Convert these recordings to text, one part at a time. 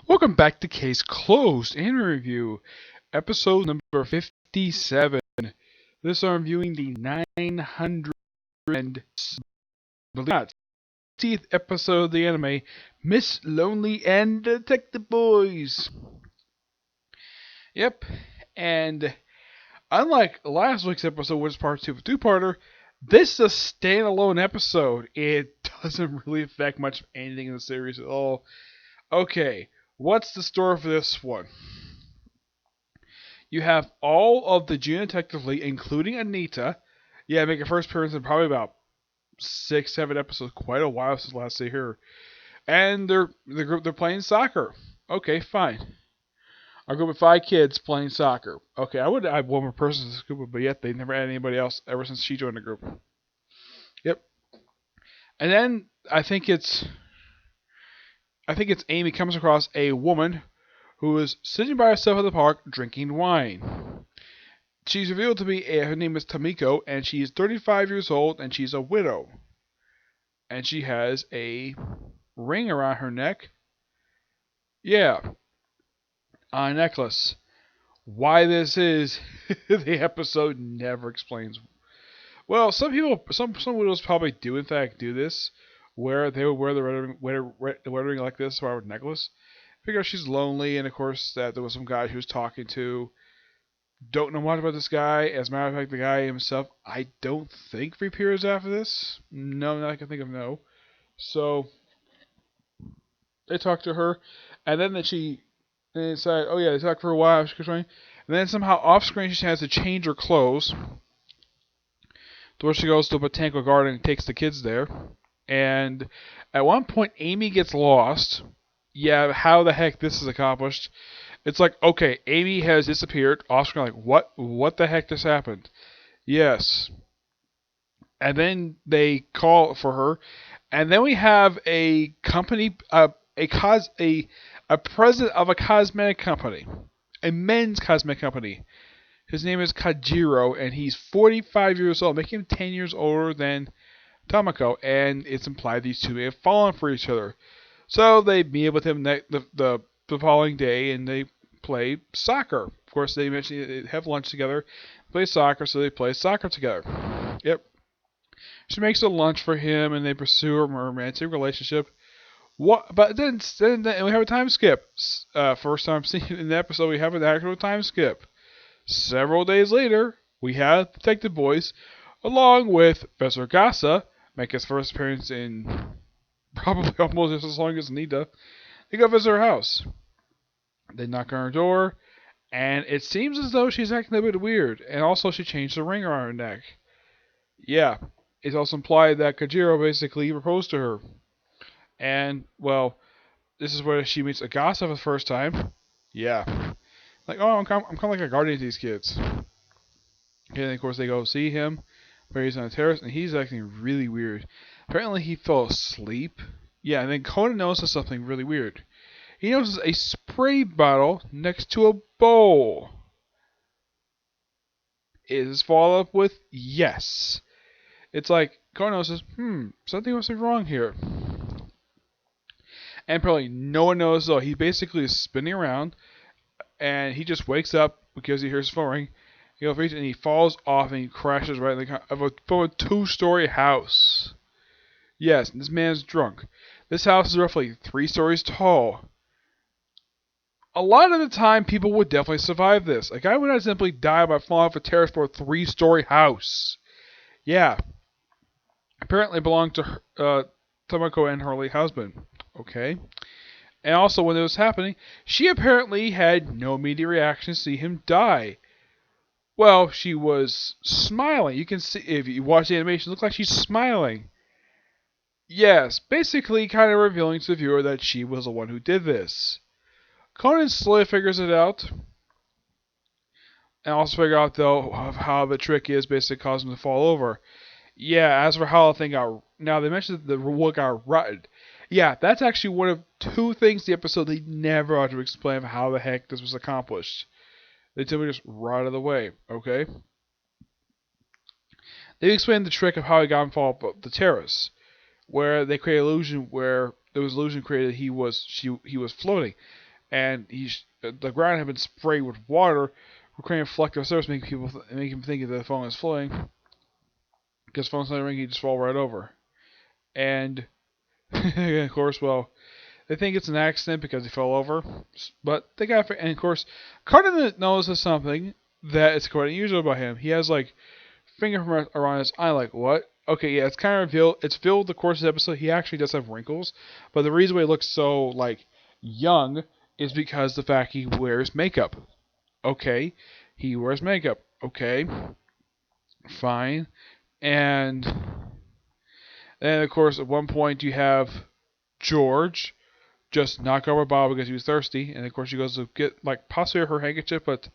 Welcome back to Case Closed Anime Review, episode number 57. This I'm reviewing the 900 and believe it or not, 60th episode of the anime, Miss Lonely and Detective Boys. Yep, and unlike last week's episode, which is part 2 of a two-parter, this is a standalone episode. It doesn't really affect much of anything in the series at all. Okay, what's the story for this one? You have all of the Junior Detective League, including Anita. Yeah, make a first appearance in probably about 6, 7 episodes. Quite a while since last I heard. And they're playing soccer. Okay, fine. A group of 5 kids playing soccer. Okay, I would add one more person to this group, but yet they never had anybody else ever since she joined the group. Yep. And then I think it's Amy comes across a woman who is sitting by herself at the park drinking wine. She's revealed to be, her name is Tamiko, and she's 35 years old, and she's a widow. And she has a ring around her neck. Yeah, a necklace. Why this is, the episode never explains. Well, some widows probably do in fact do this, where they would wear the wedding like this, or a necklace, because she's lonely, and of course that there was some guy she was talking to. Don't know much about this guy. As a matter of fact, the guy himself, I don't think reappears after this. No, not I can think of, no. So they talk to her, and then they decide, oh yeah, they talk for a while. And then somehow off screen she has to change her clothes. To where she goes to a botanical garden and takes the kids there. And at one point, Amy gets lost. Yeah, how the heck this is accomplished? It's like, okay, Amy has disappeared. Off screen, like, what? What the heck just happened? Yes. And then they call for her, and then we have a company, a president of a cosmetic company, a men's cosmetic company. His name is Kajiro, and he's 45 years old, making him 10 years older than Tamako, and it's implied these two may have fallen for each other. So they meet with him the following day, and they play soccer. Of course, they mentioned they have lunch together, play soccer, so they play soccer together. Yep. She makes a lunch for him, and they pursue a romantic relationship. What? But then we have a time skip. First time seeing in the episode, we have an actual time skip. Several days later, we have Detective Boys, along with Professor Gasa, make his first appearance in probably almost just as long as Nita. They go visit her house. They knock on her door, and it seems as though she's acting a bit weird, and also she changed the ring around her neck. Yeah, it's also implied that Kajiro basically proposed to her. And, well, this is where she meets Agasa for the first time. Yeah. Like, oh, I'm kind of like a guardian to these kids. And of course, they go see him, where he's on a terrace, and he's acting really weird. Apparently, he fell asleep. Yeah, and then Conan notices something really weird. He notices a spray bottle next to a bowl. Is this follow up with yes? It's like Conan notices, something must be wrong here. And probably no one knows though. He basically is spinning around, and he just wakes up because he hears his phone ring. He goes and he falls off and he crashes right in from a 2-story house. Yes, this man's drunk. This house is roughly 3 stories tall. A lot of the time, people would definitely survive this. A guy would not simply die by falling off a terrace for a 3-story house. Yeah. Apparently belonged to Tomoko and her late husband. Okay. And also, when it was happening, she apparently had no immediate reaction to see him die. Well, she was smiling. You can see, if you watch the animation, it looks like she's smiling. Yes, basically kind of revealing to the viewer that she was the one who did this. Conan slowly figures it out. And also figure out, though, how the trick is basically causing him to fall over. Yeah, as for how the thing got... Now, they mentioned that the wood got rotted. Yeah, that's actually one of 2 things in the episode they never ought to explain how the heck this was accomplished. They simply just rotted away, okay? They explained the trick of how he got him fall up the terrace, where they create illusion where there was illusion created he was floating. and the ground had been sprayed with water, creating reflective surface, make him think that the phone is floating. Because phone's not ringing, he just fall right over. And of course, well, they think it's an accident because he fell over, but they got. And of course, Carter notices something that is quite unusual about him. He has like fingerprint around his eye. Like what? Okay, yeah, it's kind of revealed. It's revealed the course of the episode. He actually does have wrinkles, but the reason why he looks so like young is because the fact he wears makeup. Okay, he wears makeup. Okay, fine, and then of course at one point you have George just knock over Bob because he was thirsty, and of course she goes to get like possibly her handkerchief, but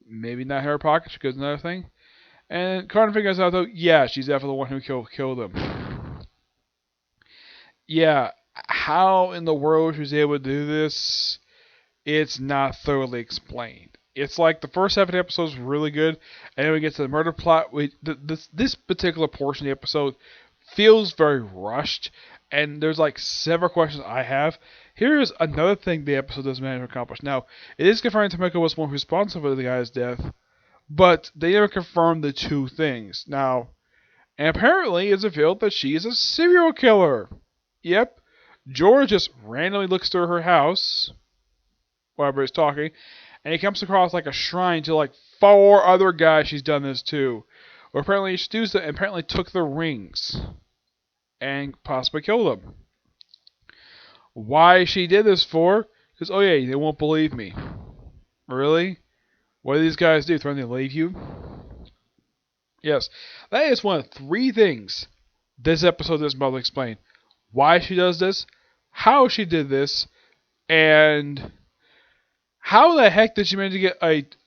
maybe not her pocket. She goes another thing, and Carter figures out though, yeah, she's definitely the one who killed him. Yeah, how in the world she was able to do this? It's not thoroughly explained. It's like the first half of the episode is really good, and then we get to the murder plot. This particular portion of the episode feels very rushed, and there's like several questions I have. Here's another thing the episode doesn't manage to accomplish. Now, it is confirmed Tomeko was more responsible for the guy's death, but they never confirmed the two things. Now, and apparently it's revealed that she is a serial killer. Yep, George just randomly looks through her house, wherever he's talking, and he comes across like a shrine to like 4 other guys she's done this to. Or apparently she used it and apparently took the rings and possibly killed them. Why she did this for? Because, oh yeah, they won't believe me. Really? What do these guys do? Threaten to leave you? Yes. That is one of 3 things this episode doesn't bother to explain. Why she does this, how she did this, and how the heck did she manage to get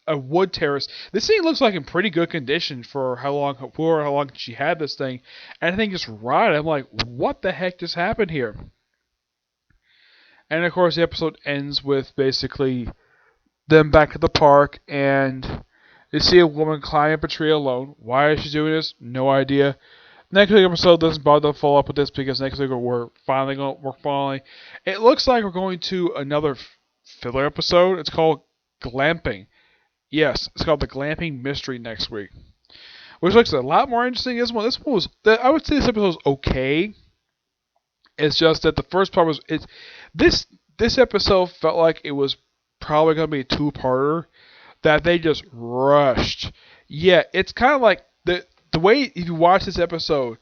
a wood terrace? This thing looks like in pretty good condition for how long she had this thing. And I think it's rotted. I'm like, what the heck just happened here? And of course the episode ends with basically them back at the park, and they see a woman climb up a tree alone. Why is she doing this? No idea. Next week episode doesn't bother to follow up with this because next week we're finally. It looks like we're going to another filler episode. It's called Glamping. Yes, it's called the Glamping Mystery next week, which looks a lot more interesting. This one was. I would say this episode was okay. It's just that the first part was this episode felt like it was probably going to be a 2-parter that they just rushed. Yeah, it's kind of like the way if you watch this episode,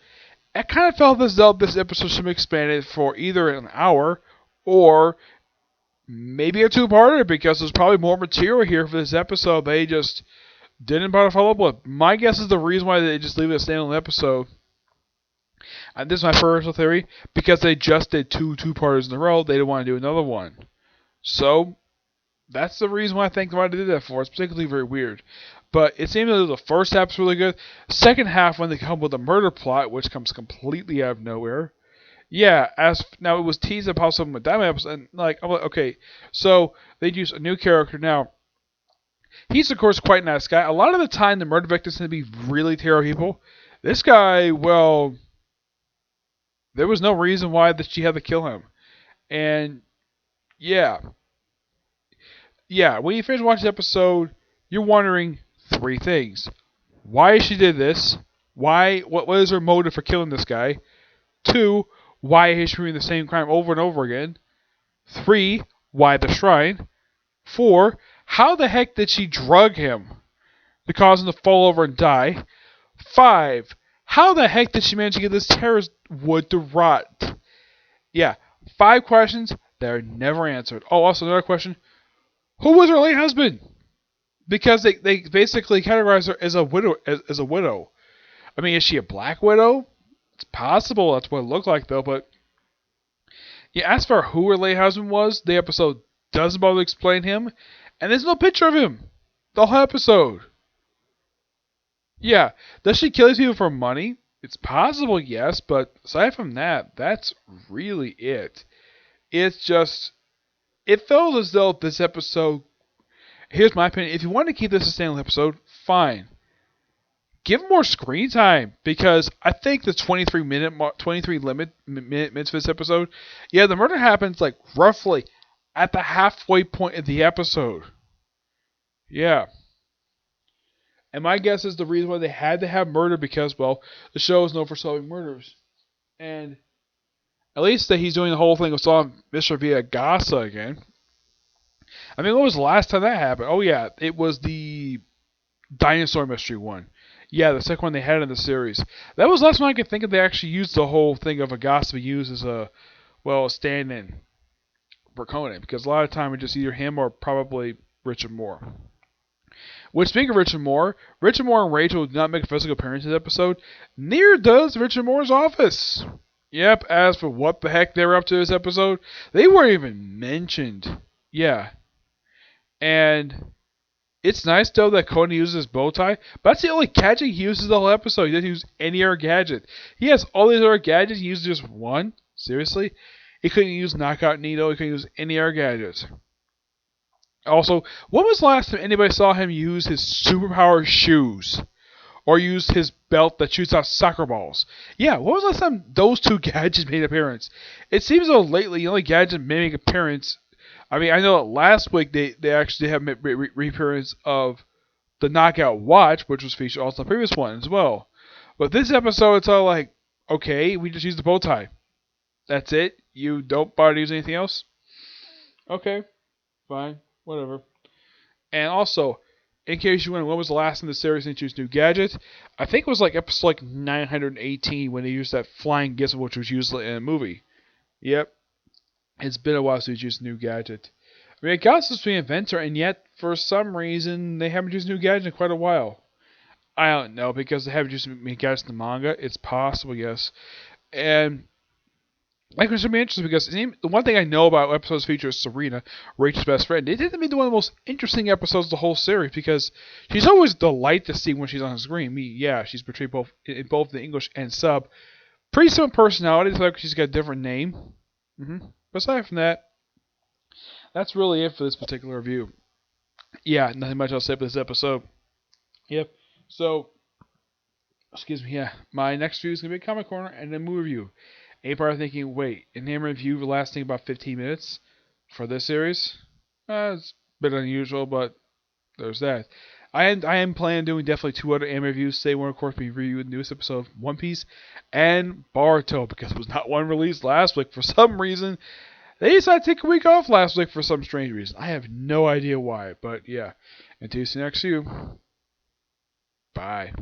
I kind of felt as though this episode should be expanded for either an hour or maybe a 2-parter because there's probably more material here for this episode they just didn't bother to follow up with. My guess is the reason why they just leave it a standalone episode. And this is my personal theory, because they just did 2-parters in a row, they didn't want to do another one. So that's the reason why I think why they did that for. It's particularly very weird. But it seems that the first half's really good. Second half, when they come with a murder plot, which comes completely out of nowhere. Yeah, now it was teased about something with Diamond episode, and I'm like, okay, so they'd use a new character now. He's of course quite a nice guy. A lot of the time, the murder victims tend to be really terrible people. This guy, well, there was no reason why that she had to kill him, and yeah, when you finish watching this episode, you're wondering 3 things. Why she did this? What is her motive for killing this guy? 2, why is she doing the same crime over and over again? 3, why the shrine? 4, how the heck did she drug him to cause him to fall over and die? 5, how the heck did she manage to get this terrace wood to rot? Yeah, 5 questions that are never answered. Oh, also another question. Who was her late husband? Because they basically categorize her as a widow. As a widow. I mean, is she a black widow? It's possible that's what it looked like, though. But yeah, as for who her late husband was, the episode doesn't bother to explain him. And there's no picture of him. The whole episode. Yeah. Does she kill these people for money? It's possible, yes. But aside from that, that's really it. It's just... It felt as though this episode... Here's my opinion. If you want to keep this a standalone episode, fine. Give more screen time, because I think the 23 minutes for this episode, yeah, the murder happens like roughly at the halfway point of the episode. Yeah. And my guess is the reason why they had to have murder because, well, the show is known for solving murders. And at least that he's doing the whole thing of solving Mr. Villagasa again. I mean, when was the last time that happened? Oh, yeah, it was the dinosaur mystery one. Yeah, the second one they had in the series. That was the last one I could think of they actually used the whole thing of Agasa be used as a stand-in for Conan. Because a lot of time it's just either him or probably Richard Moore. Which, speaking of Richard Moore and Rachel did not make a physical appearance in this episode. Neither does Richard Moore's office. Yep, as for what the heck they were up to this episode, they weren't even mentioned. Yeah. And it's nice, though, that Conan uses his bow tie, but that's the only gadget he uses the whole episode. He doesn't use any other gadget. He has all these other gadgets, he uses just one? Seriously? He couldn't use Knockout Needle, he couldn't use any other gadgets. Also, when was the last time anybody saw him use his superpower shoes? Or use his belt that shoots out soccer balls? Yeah, when was the last time those two gadgets made an appearance? It seems though lately the only gadget making an appearance. I mean, I know that last week they actually have reappearance of the Knockout Watch, which was featured also in the previous one as well. But this episode, it's all like, okay, we just use the bow tie. That's it? You don't bother to use anything else? Okay, fine, whatever. And also, in case you wonder, when was the last time the series introduced new gadgets? I think it was like episode like 918 when they used that flying gizmo, which was used in a movie. Yep. It's been a while since they used a new gadget. I mean, it got supposed to be an inventor, and yet, for some reason, they haven't used a new gadget in quite a while. I don't know, because they haven't used new gadgets in the manga. It's possible, yes. And like, it's going to be interesting because the one thing I know about episodes features Serena, Rachel's best friend. It didn't mean one of the most interesting episodes of the whole series because she's always a delight to see when she's on the screen. She's portrayed both in both the English and sub. Pretty similar personality, like she's got a different name. But aside from that, that's really it for this particular review. Yeah, nothing much else to say for this episode. Yep. So, excuse me. Yeah, my next review is gonna be a comic corner and a movie review. And you're probably thinking, wait, an anime review lasting about 15 minutes for this series? It's a bit unusual, but there's that. I am planning on doing definitely 2 other anime reviews. Today, one, of course, be reviewing the newest episode of One Piece and Boruto, because there was not one released last week. For some reason, they decided to take a week off last week for some strange reason. I have no idea why, but yeah. Until you see next you. Bye.